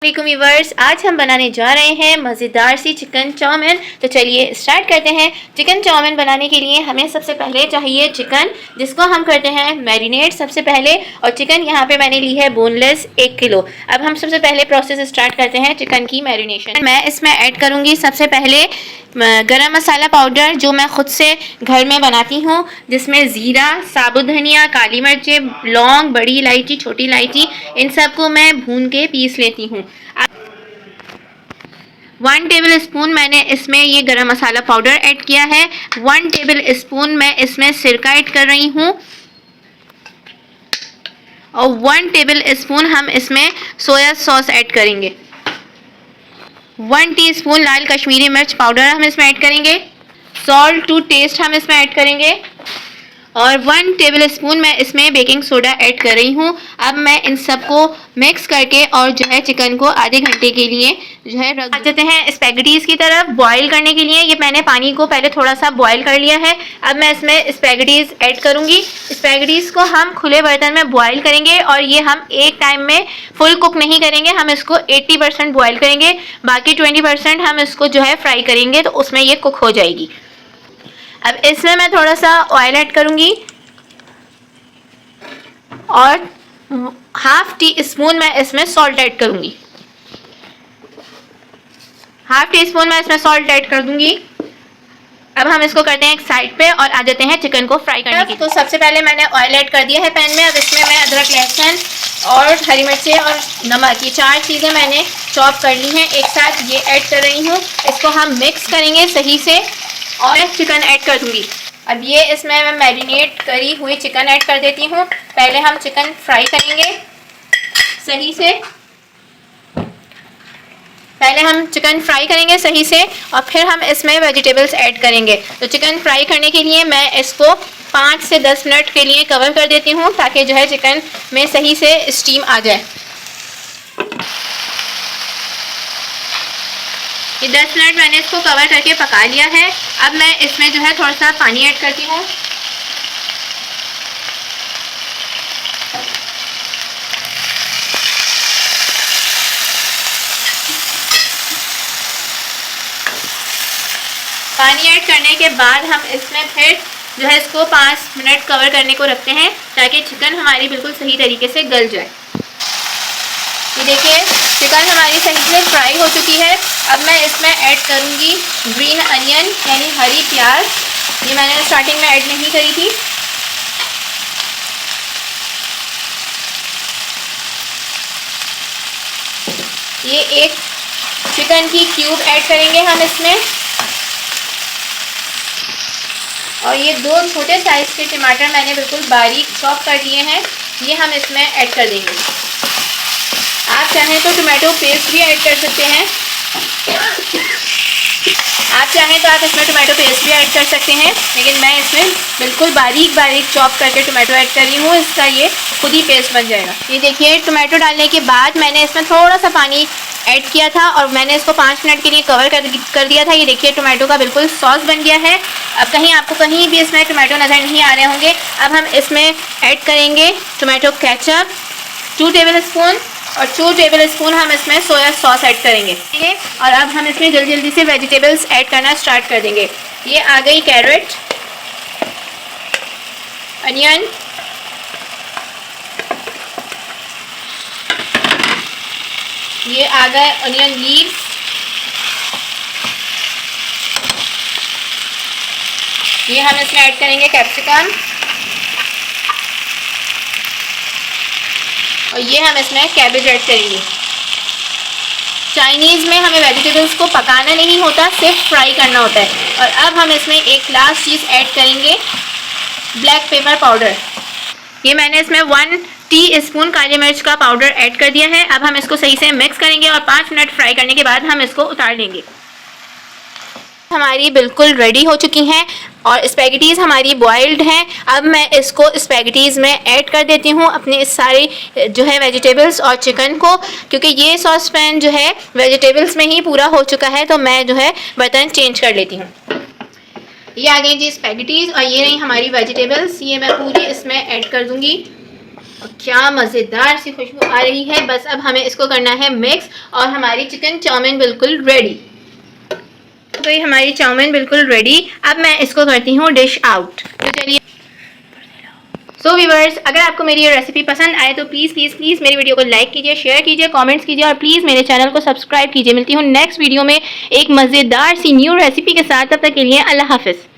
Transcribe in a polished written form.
Viewers, आज हम बनाने जा रहे हैं मज़ेदार सी चिकन चाउमीन। तो चलिए स्टार्ट करते हैं। चिकन चाउमीन बनाने के लिए हमें सबसे पहले चाहिए चिकन, जिसको हम करते हैं मैरिनेट सबसे पहले। और चिकन यहाँ पे मैंने ली है बोनलेस 1 किलो। अब हम सबसे पहले प्रोसेस स्टार्ट करते हैं चिकन की मैरिनेशन। मैं इसमें ऐड करूँगी सबसे पहले गरम मसाला पाउडर, जो मैं ख़ुद से घर में बनाती हूँ, जिसमें ज़ीरा, साबुत धनिया, काली मिर्चें, लौंग, बड़ी इलायची, छोटी इलायची, इन सबको मैं भून के पीस लेती हूँ। 1 टेबल स्पून मैंने इसमें ये गरम मसाला पाउडर ऐड किया है। 1 टेबल स्पून मैं इसमें सिरका ऐड कर रही हूँ और 1 टेबल स्पून हम इसमें सोया सॉस ऐड करेंगे। 1 टीस्पून लाल कश्मीरी मिर्च पाउडर हम इसमें ऐड करेंगे। सॉल्ट टू टेस्ट हम इसमें ऐड करेंगे और 1 टेबल स्पून मैं इसमें बेकिंग सोडा ऐड कर रही हूँ। अब मैं इन सबको मिक्स करके और जो है चिकन को आधे घंटे के लिए जो है रख देते हैं स्पैगेटीज़ की तरफ बॉईल करने के लिए। ये मैंने पानी को पहले थोड़ा सा बॉईल कर लिया है। अब मैं इसमें स्पैगेटीज़ ऐड करूँगी। स्पैगेटीज़ को हम खुले बर्तन में बॉईल करेंगे और ये हम एक टाइम में फुल कुक नहीं करेंगे। हम इसको 80% बॉईल करेंगे, बाकी 20% हम इसको जो है फ्राई करेंगे, तो उसमें ये कुक हो जाएगी। अब इसमें मैं थोड़ा सा ऑयल ऐड करूँगी और 1/2 टीस्पून मैं इसमें सॉल्ट ऐड करूँगी। 1/2 टीस्पून मैं इसमें सॉल्ट ऐड कर दूँगी। अब हम इसको करते हैं एक साइड पे और आ जाते हैं चिकन को फ्राई करने की। तो सबसे पहले मैंने ऑयल ऐड कर दिया है पैन में। अब इसमें मैं अदरक, लहसुन और हरी मिर्चें और नमक, ये 4 चीज़ें मैंने चॉप कर ली हैं, एक साथ ये ऐड कर रही हूँ। इसको हम मिक्स करेंगे सही से और चिकन ऐड कर दूँगी। अब ये इसमें मैं मैरिनेट करी हुई चिकन ऐड कर देती हूँ। पहले हम चिकन फ्राई करेंगे सही से। और फिर हम इसमें वेजिटेबल्स ऐड करेंगे। तो चिकन फ्राई करने के लिए मैं इसको 5 से 10 मिनट के लिए कवर कर देती हूँ, ताकि जो है चिकन में सही से स्टीम आ जाए। ये 10 मिनट मैंने इसको कवर करके पका लिया है। अब मैं इसमें जो है थोड़ा सा पानी ऐड करती हूँ। पानी ऐड करने के बाद हम इसमें फिर जो है इसको 5 मिनट कवर करने को रखते हैं, ताकि चिकन हमारी बिल्कुल सही तरीके से गल जाए। ये देखिए चिकन हमारी सही से फ्राई हो चुकी है। अब मैं इसमें ऐड करूँगी ग्रीन अनियन, यानी हरी प्याज। ये मैंने स्टार्टिंग में ऐड नहीं करी थी। ये एक चिकन की क्यूब ऐड करेंगे हम इसमें, और ये 2 छोटे साइज़ के टमाटर मैंने बिल्कुल बारीक चॉप कर लिए हैं, ये हम इसमें ऐड कर देंगे। आप चाहें तो टोमेटो पेस्ट भी ऐड कर सकते हैं। लेकिन मैं इसमें बिल्कुल बारीक चॉप करके टोमेटो ऐड कर रही हूँ, इसका ये खुद ही पेस्ट बन जाएगा। ये देखिए टोमेटो डालने के बाद मैंने इसमें थोड़ा सा पानी ऐड किया था और मैंने इसको 5 मिनट के लिए कवर कर दिया था। ये देखिए टोमेटो का बिल्कुल सॉस बन गया है। अब आपको कहीं भी इसमें टोमेटो नज़र नहीं आ रहे होंगे। अब हम इसमें ऐड करेंगे टोमेटो केचप 2 टेबल स्पून और 2 टेबल स्पून हम इसमें सोया सॉस ऐड करेंगे। और अब हम इसमें जल्दी से वेजिटेबल्स ऐड करना स्टार्ट कर देंगे। ये आ गई कैरेट, अनियन, ये आ गए अनियन लीव्स, ये हम इसमें ऐड करेंगे कैप्सिकम, और ये हम इसमें कैबेज ऐड करेंगे। चाइनीज़ में हमें वेजिटेबल्स को पकाना नहीं होता, सिर्फ फ्राई करना होता है। और अब हम इसमें एक लास्ट चीज़ ऐड करेंगे, ब्लैक पेपर पाउडर। ये मैंने इसमें 1 टीस्पून काली मिर्च का पाउडर ऐड कर दिया है। अब हम इसको सही से मिक्स करेंगे और 5 मिनट फ्राई करने के बाद हम इसको उतार लेंगे। हमारी बिल्कुल रेडी हो चुकी हैं और स्पैगेटीज़ हमारी बॉइल्ड हैं। अब मैं इसको स्पैगेटीज़ में ऐड कर देती हूँ, अपने सारी जो है वेजिटेबल्स और चिकन को, क्योंकि ये सॉस पैन जो है वेजिटेबल्स में ही पूरा हो चुका है। तो मैं जो है बर्तन चेंज कर लेती हूँ। ये आ गई जी स्पैगेटीज़ और ये रही हमारी वेजिटेबल्स। ये मैं पूरी इसमें ऐड कर दूँगी। और क्या मज़ेदार सी खुशबू आ रही है। बस अब हमें इसको करना है मिक्स और हमारी चिकन चाउमीन बिल्कुल रेडी। तो ये हमारी चाउमीन बिल्कुल रेडी। अब मैं इसको करती हूँ डिश आउट। तो चलिए सो व्यूअर्स, अगर आपको मेरी ये रेसिपी पसंद आए तो प्लीज़ प्लीज़ प्लीज़ मेरी वीडियो को लाइक कीजिए, शेयर कीजिए, कमेंट्स कीजिए और प्लीज़ मेरे चैनल को सब्सक्राइब कीजिए। मिलती हूँ नेक्स्ट वीडियो में एक मज़ेदार सी न्यू रेसिपी के साथ। तब तक के लिए अल्लाह हाफ़िज़।